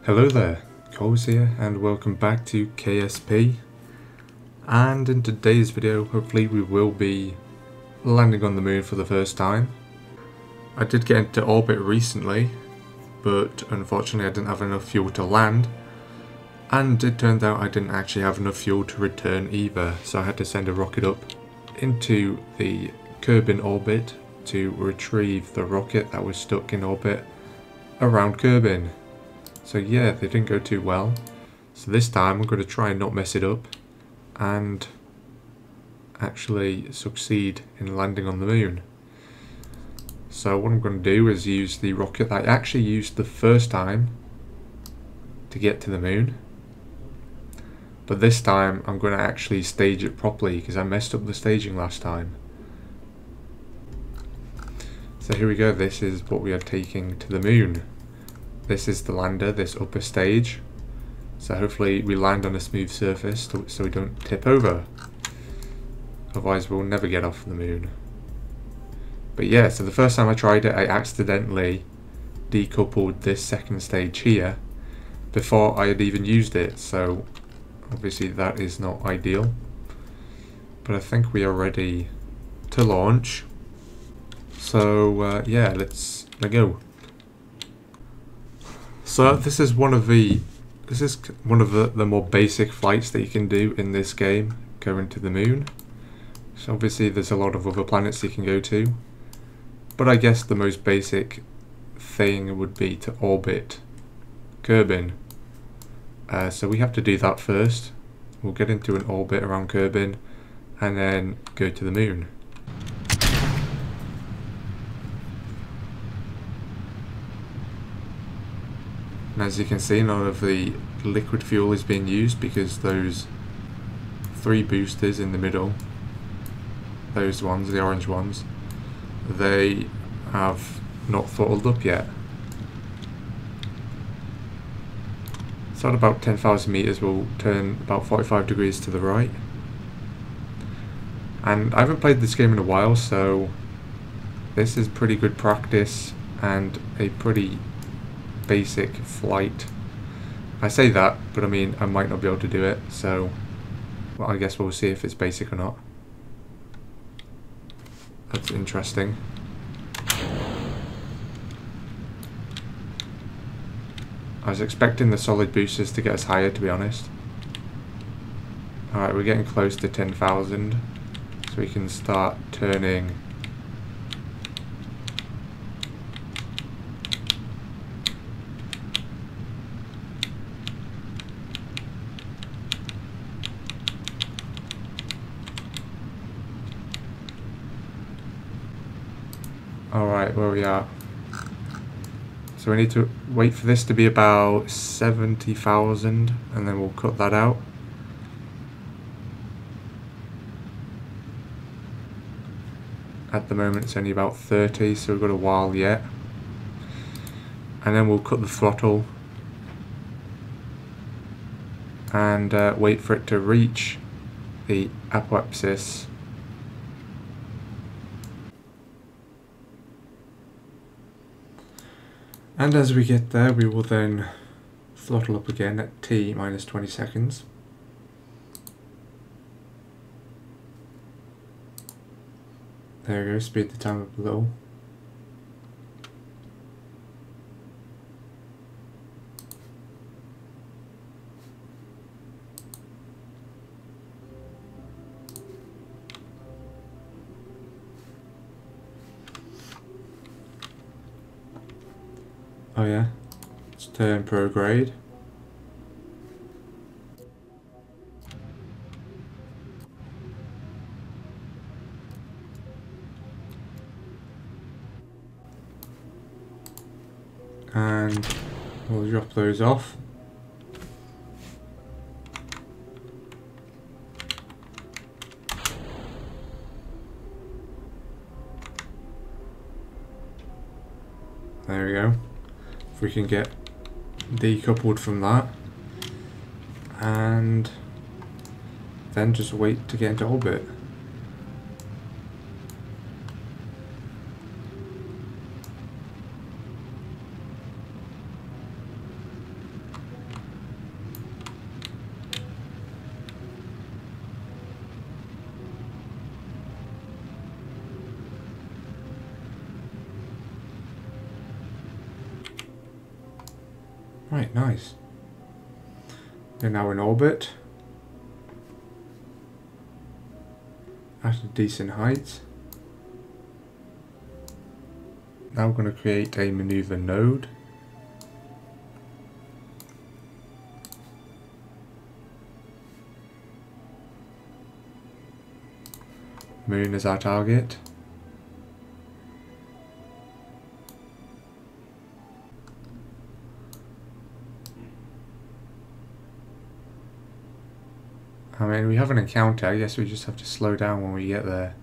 Hello there, Koles here, and welcome back to KSP. And in today's video, hopefully we will be landing on the moon for the first time. I did get into orbit recently, but unfortunately I didn't have enough fuel to land. And it turned out I didn't actually have enough fuel to return either, so I had to send a rocket up into the Kerbin orbit to retrieve the rocket that was stuck in orbit around Kerbin. So yeah, they didn't go too well. So this time I'm going to try and not mess it up and actually succeed in landing on the moon. So what I'm going to do is use the rocket that I actually used the first time to get to the moon. But this time I'm going to actually stage it properly because I messed up the staging last time. So here we go, this is what we are taking to the moon. This is the lander, this upper stage. So hopefully we land on a smooth surface so we don't tip over. Otherwise we'll never get off the moon. But yeah, so the first time I tried it I accidentally decoupled this second stage here before I had even used it. So obviously that is not ideal. But I think we are ready to launch. So yeah, let's go. So this is one of the more basic flights that you can do in this game, going to the moon. So obviously there's a lot of other planets you can go to, but I guess the most basic thing would be to orbit Kerbin. So we have to do that first. We'll get into an orbit around Kerbin and then go to the moon. And as you can see, none of the liquid fuel is being used because those 3 boosters in the middle, those ones, the orange ones, they have not throttled up yet. So at about 10,000 meters we'll turn about 45 degrees to the right. And I haven't played this game in a while, so this is pretty good practice and a pretty basic flight. I say that, but I mean I might not be able to do it, so well, I guess we'll see if it's basic or not. That's interesting. I was expecting the solid boosters to get us higher, to be honest. Alright, we're getting close to 10,000, so we can start turning. Alright, where we are. So we need to wait for this to be about 70,000 and then we'll cut that out. At the moment it's only about 30, so we've got a while yet. And then we'll cut the throttle and wait for it to reach the apoapsis. And as we get there, we will then throttle up again at T minus 20 seconds. There we go, speed the time up a little. Oh yeah, let's turn prograde. And we'll drop those off. There we go. If we can get decoupled from that and then just wait to get into orbit. Right, nice. We're now in orbit. At a decent height. Now we're going to create a maneuver node. Moon is our target. I mean, we have an encounter. I guess we just have to slow down when we get there.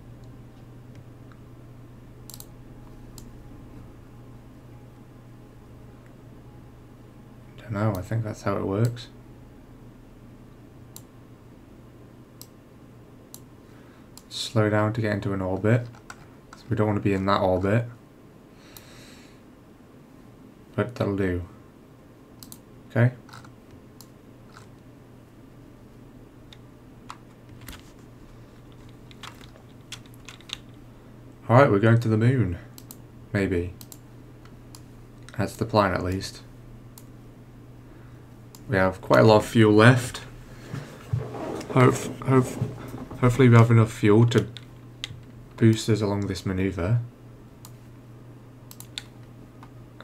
Don't know, I think that's how it works. Slow down to get into an orbit. So we don't want to be in that orbit. But that'll do. Okay. Alright, we're going to the moon. Maybe. That's the plan, at least. We have quite a lot of fuel left. Hopefully we have enough fuel to boost us along this maneuver.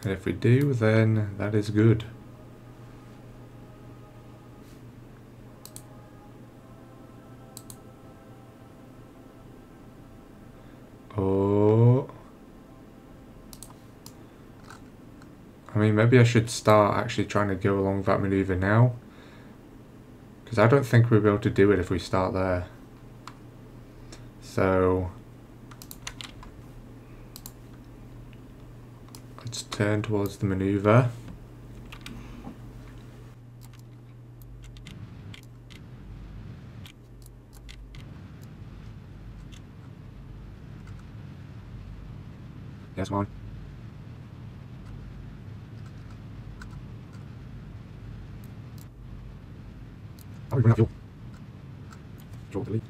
And if we do, then that is good. Oh. I mean, maybe I should start actually trying to go along that maneuver now. Because I don't think we'll be able to do it if we start there. So let's turn towards the maneuver. Yes, one. Oh, we run out of fuel. Control delete.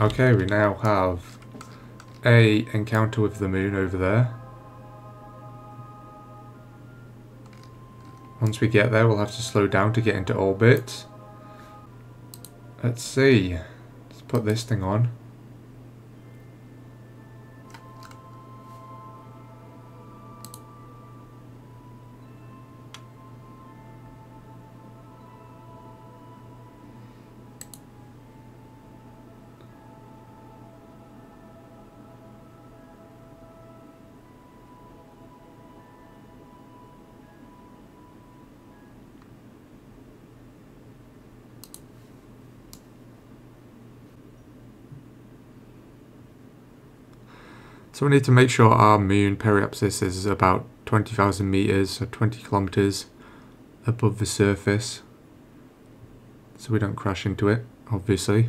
Okay, we now have a encounter with the moon over there. Once we get there, we'll have to slow down to get into orbit. Let's see. Let's put this thing on. So we need to make sure our moon periapsis is about 20,000 meters, or 20 kilometers above the surface, so we don't crash into it, obviously.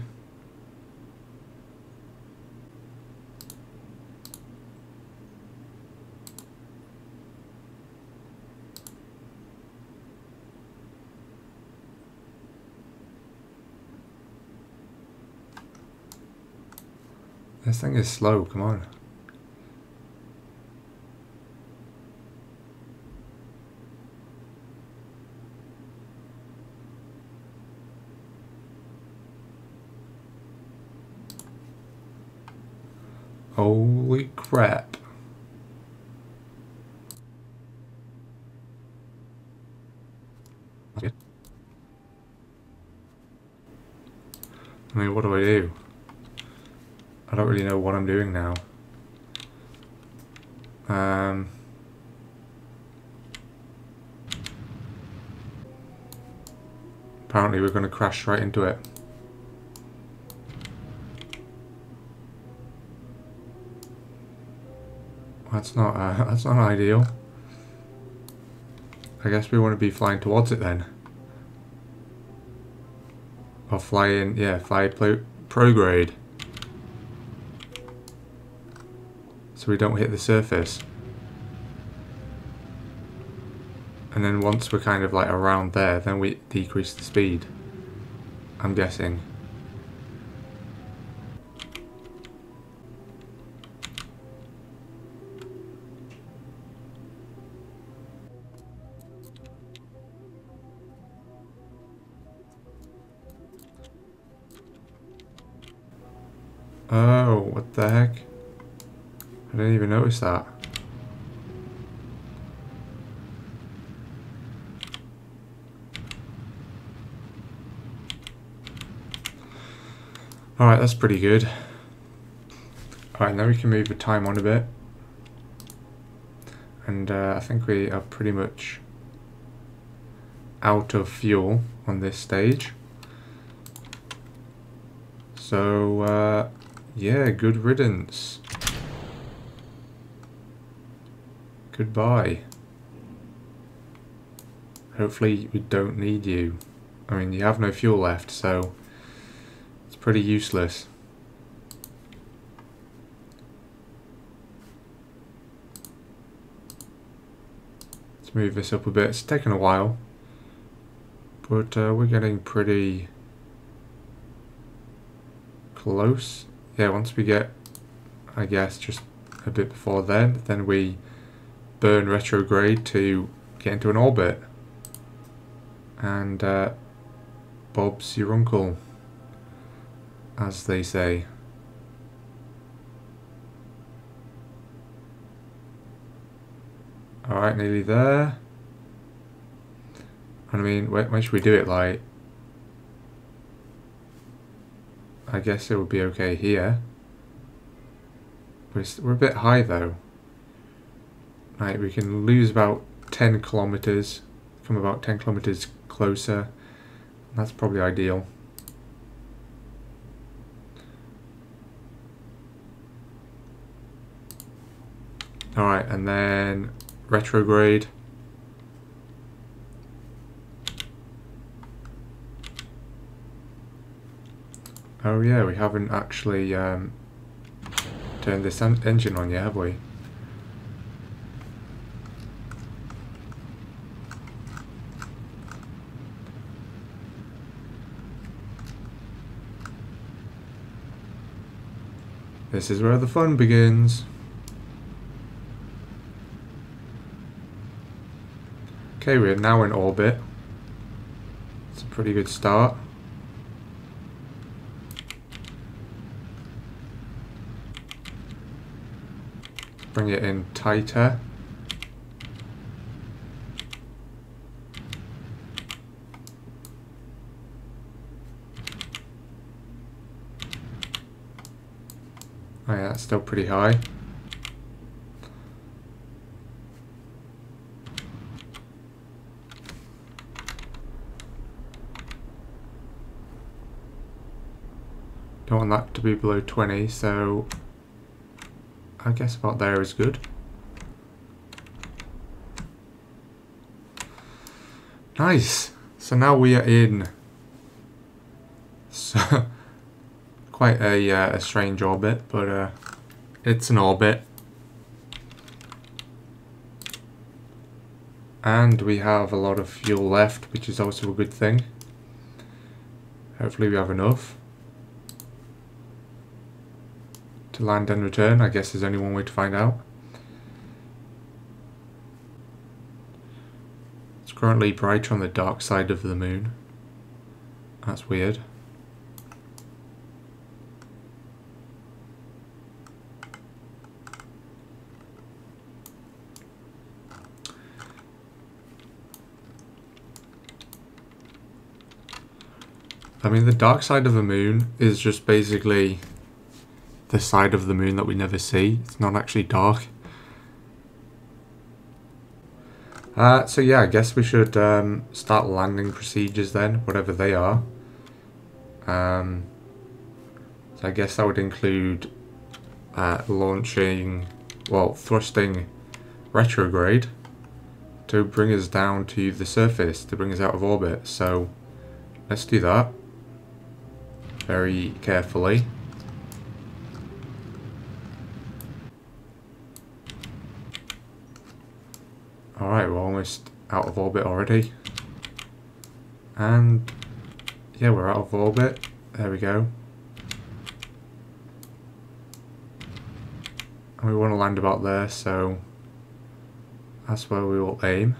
This thing is slow, come on. Holy crap. That's good. I mean, what do I do? I don't really know what I'm doing now. Apparently we're going to crash right into it. That's not ideal. I guess we want to be flying towards it then. Or flying, yeah, fly prograde. So we don't hit the surface. And then once we're kind of like around there, then we decrease the speed. I'm guessing. Oh, what the heck? I didn't even notice that. Alright, that's pretty good. Alright, now we can move the time on a bit. And I think we are pretty much out of fuel on this stage. So, yeah, good riddance. Goodbye. Hopefully we don't need you. I mean, you have no fuel left, so it's pretty useless. Let's move this up a bit. It's taken a while, but we're getting pretty close. Yeah, once we get, I guess, just a bit before then we burn retrograde to get into an orbit. And Bob's your uncle, as they say. Alright, nearly there. I mean, when should we do it? Like, I guess it would be okay here. We're a bit high though. Right, we can lose about 10 kilometers, come about 10 kilometers closer. That's probably ideal. Alright, and then retrograde. Oh yeah, we haven't actually turned this engine on yet, have we? This is where the fun begins. Okay, we're now in orbit. It's a pretty good start. Let's bring it in tighter. Oh yeah, that's still pretty high. Don't want that to be below 20, so I guess about there is good. Nice! So now we are in so quite a strange orbit, but it's an orbit. And we have a lot of fuel left, which is also a good thing. Hopefully we have enough to land and return. I guess there's only one way to find out. It's currently brighter on the dark side of the moon. That's weird. I mean, the dark side of the moon is just basically the side of the moon that we never see. It's not actually dark. So yeah, I guess we should start landing procedures then, whatever they are. So I guess that would include launching, well, thrusting retrograde to bring us down to the surface, to bring us out of orbit. So let's do that very carefully. Alright, we're almost out of orbit already. And Yeah, we're out of orbit. There we go. And we want to land about there, so that's where we will aim.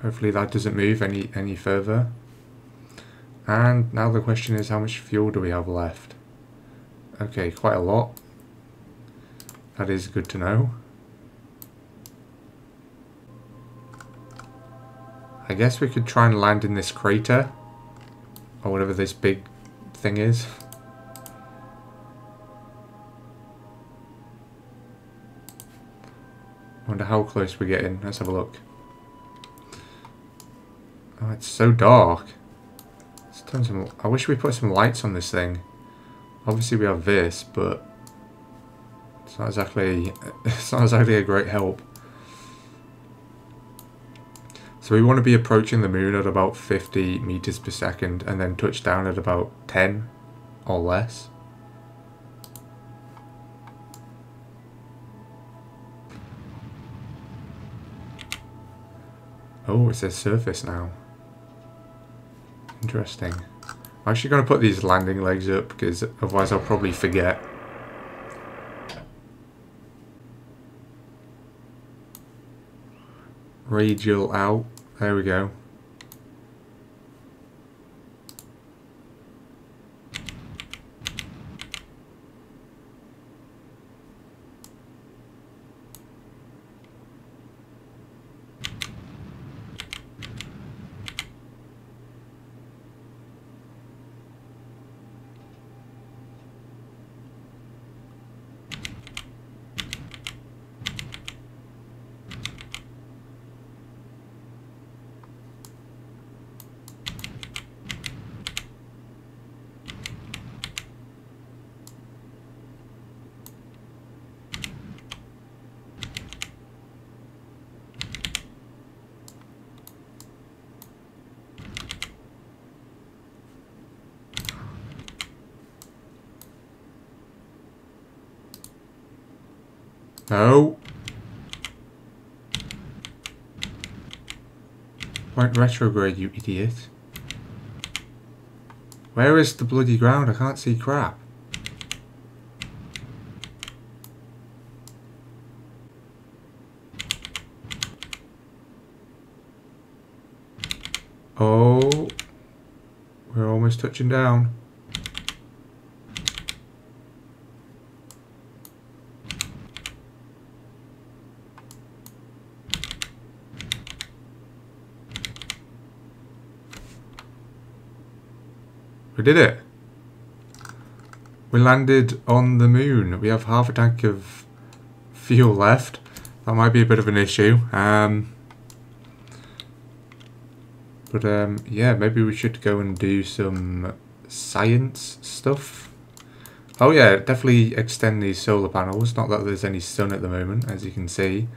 Hopefully that doesn't move any further. And now the question is, how much fuel do we have left? Okay, quite a lot. That is good to know. I guess we could try and land in this crater, or whatever this big thing is. Wonder how close we're getting. Let's have a look. Oh, it's so dark. Let's turn some. I wish we put some lights on this thing. Obviously we have this, but it's not exactly a great help. So we want to be approaching the moon at about 50 meters per second and then touch down at about 10 or less. Oh, it says surface now. Interesting. I'm actually going to put these landing legs up because otherwise I'll probably forget. Radial out. There we go. No. Went retrograde, you idiot. Where is the bloody ground? I can't see crap. Oh. We're almost touching down. We did it. We landed on the moon. We have half a tank of fuel left. That might be a bit of an issue. Yeah, maybe we should go and do some science stuff. Oh yeah, definitely extend these solar panels. Not that there's any sun at the moment, as you can see.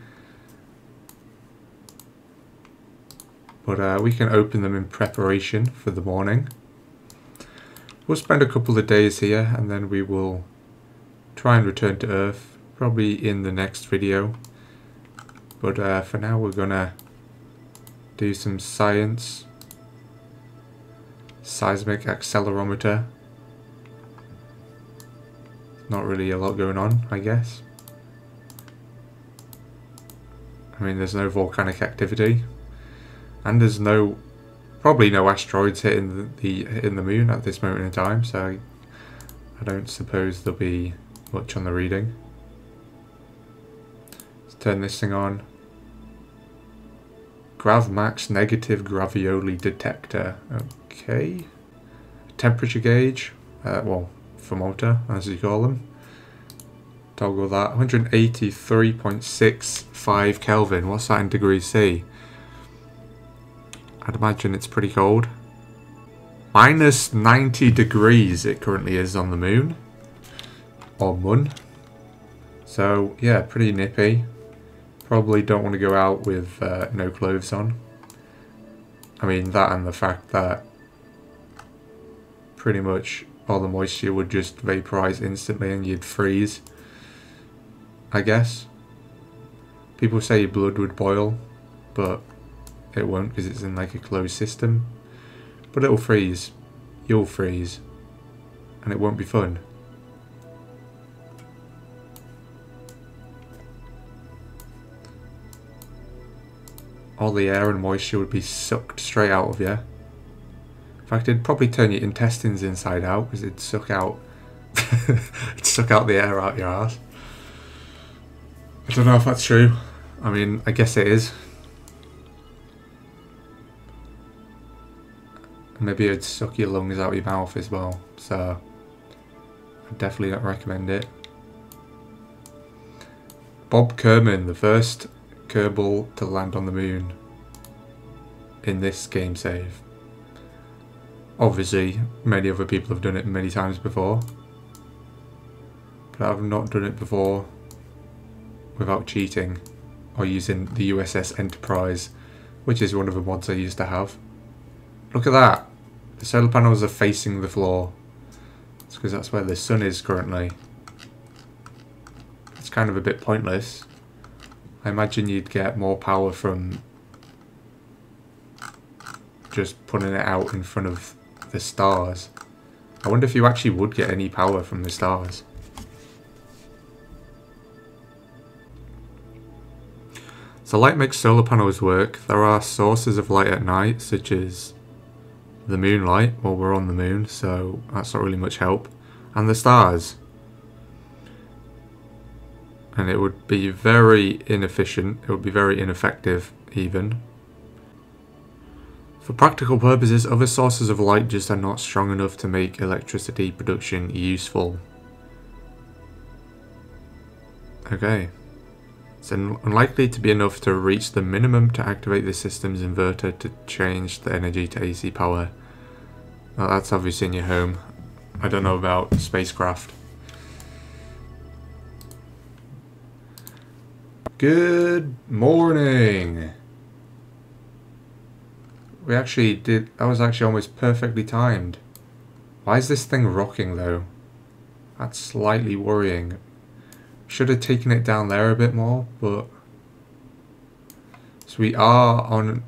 But we can open them in preparation for the morning. We'll spend a couple of days here and then we will try and return to Earth, probably in the next video. But for now we're gonna do some science. Seismic accelerometer. Not really a lot going on, I guess. I mean, there's no volcanic activity. And there's probably no asteroids hitting the moon at this moment in time, so I don't suppose there'll be much on the reading. Let's turn this thing on. GravMax negative gravioli detector. Okay. Temperature gauge. Well, thermometer, as you call them. Toggle that. 183.65 Kelvin. What's that in degrees C? I'd imagine it's pretty cold. Minus 90 degrees it currently is on the moon. Or Mun. So, yeah, pretty nippy. Probably don't want to go out with no clothes on. I mean, that and the fact that pretty much all the moisture would just vaporize instantly and you'd freeze, I guess. People say your blood would boil, but it won't because it's in like a closed system. But it'll freeze. You'll freeze. And it won't be fun. All the air and moisture would be sucked straight out of you. In fact, it'd probably turn your intestines inside out because it'd suck out it'd suck out the air out your ass. I don't know if that's true. I mean, I guess it is. Maybe it'd suck your lungs out your mouth as well. So, I definitely don't recommend it. Bob Kerman, the first Kerbal to land on the moon in this game save. Obviously, many other people have done it many times before. But I've not done it before without cheating or using the USS Enterprise, which is one of the mods I used to have. Look at that! The solar panels are facing the floor. It's because that's where the sun is currently. It's kind of a bit pointless. I imagine you'd get more power from just putting it out in front of the stars. I wonder if you actually would get any power from the stars. So light makes solar panels work. There are sources of light at night, such as the moonlight. Well, we're on the moon, so that's not really much help. And the stars. And it would be very inefficient. It would be very ineffective, even. For practical purposes, other sources of light just are not strong enough to make electricity production useful. Okay. It's unlikely to be enough to reach the minimum to activate the system's inverter to change the energy to AC power. Well, that's obviously in your home. I don't know about spacecraft. Good morning! We actually did... That was actually almost perfectly timed. Why is this thing rocking though? That's slightly worrying. Should have taken it down there a bit more, but... So we are on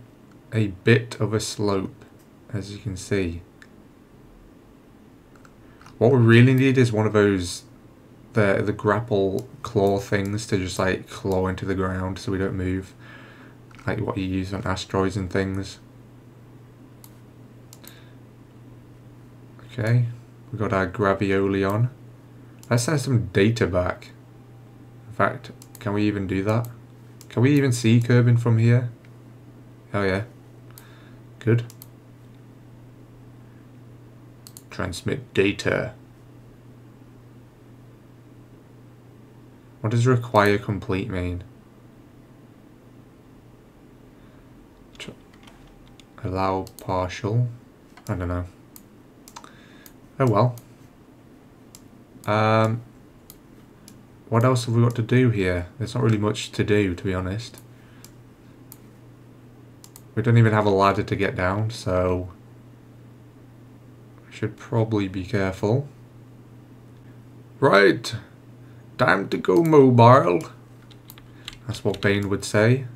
a bit of a slope, as you can see. What we really need is one of those... the grapple claw things to just like claw into the ground so we don't move. Like what you use on asteroids and things. Okay, we got our gravioli on. Let's send some data back. In fact, can we even do that? Can we even see Kerbin from here? Oh yeah. Good. Transmit data. What does require complete mean? Allow partial? I don't know. Oh well. What else have we got to do here? There's not really much to do, to be honest. We don't even have a ladder to get down, so... we should probably be careful. Right! Time to go mobile. That's what Bane would say.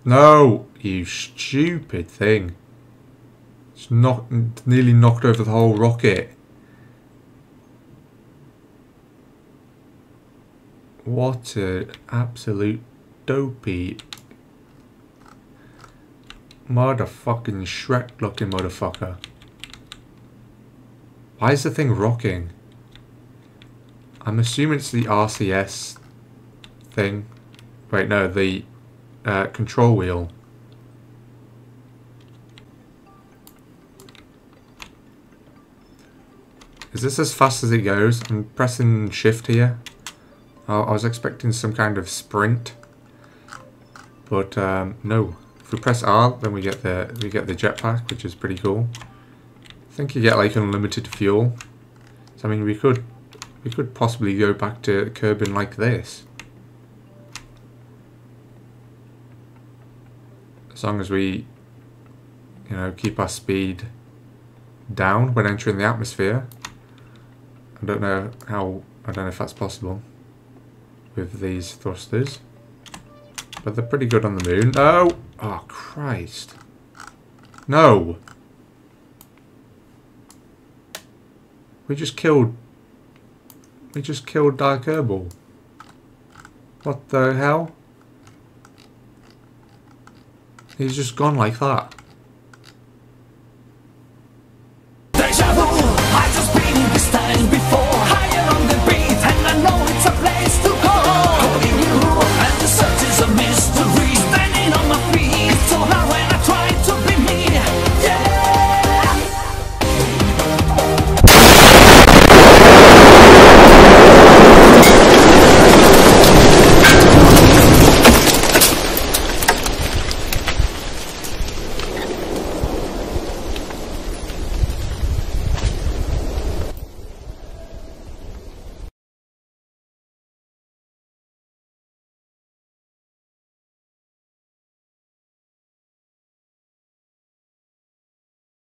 No! You stupid thing. It's nearly knocked over the whole rocket. What an absolute dopey motherfucking Shrek looking motherfucker. Why is the thing rocking? I'm assuming it's the RCS thing. Wait, no, the control wheel. Is this as fast as it goes? I'm pressing shift here. I was expecting some kind of sprint, but no. If we press R, then we get the jetpack, which is pretty cool. I think you get like unlimited fuel. So I mean, we could possibly go back to Kerbin like this, as long as we, you know, keep our speed down when entering the atmosphere. I don't know if that's possible with these thrusters. But they're pretty good on the moon. Oh! Oh, Christ. No! We just killed Dark Herbal. What the hell? He's just gone like that.